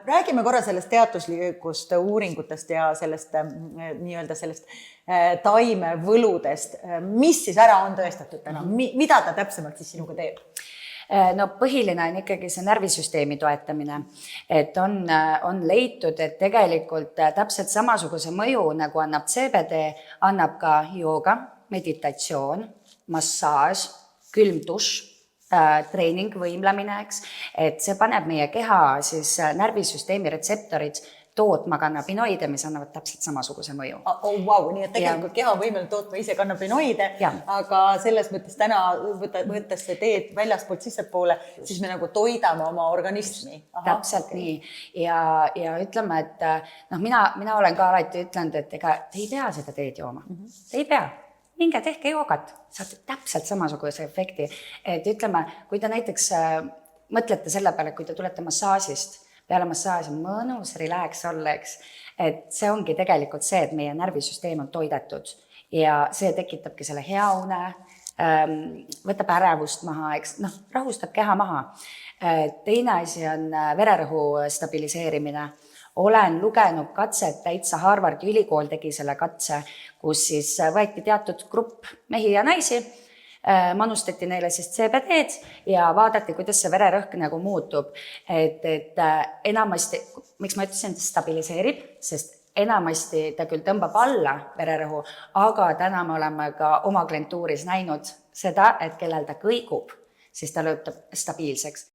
Räägime korra sellest teaduslikust uuringutest ja sellest nii-öelda sellest taimevõludest. Mis siis ära on tõestatud täna? Mida ta täpsemalt siis sinuga teeb? No põhiline on ikkagi see närvisüsteemi toetamine, et on leitud, et tegelikult täpselt samasuguse mõju, nagu annab CBD, annab ka jooga, meditatsioon, massaaž, külm dušš, treening, võimlemine, eks, et see paneb meie keha siis närvisüsteemi retseptorid tootma kannabinoide, mis annavad täpselt samasuguse mõju. Wow, nii et tegelikult keha on võimeline tootma ise kannabinoide, aga selles mõttes täna võttes see teed väljaspoolt sissepoole, siis me nagu toidame oma organismi. Täpselt nii. Ja ütleme, et mina olen ka alati ütlenud, et ega te ei pea seda teed jooma. Te ei pea. Minge tehke joogat. Saate täpselt samasuguse efekti. Et ütleme, kui te näiteks mõtlete selle peale, kui te tulete massaažist, peale massaaži mõnus, relax olla, eks. Et see ongi tegelikult see, et meie närvisüsteem on toidetud ja see tekitabki selle hea une, võtab ärevust maha, eks, rahustab keha maha. Teine asi on vererõhu stabiliseerimine. Olen lugenud katset, täitsa Harvardi ülikool tegi selle katse, kus siis võeti teatud grupp mehi ja naisi, manustati neile siis CBD-d ja vaadati, kuidas see vererõhk nagu muutub. Et enamasti, miks ma ütlesin, et stabiliseerib, sest enamasti ta küll tõmbab alla vererõhu, aga täna me oleme ka oma klientuuris näinud seda, et kellel ta kõigub, siis ta lööb stabiilseks.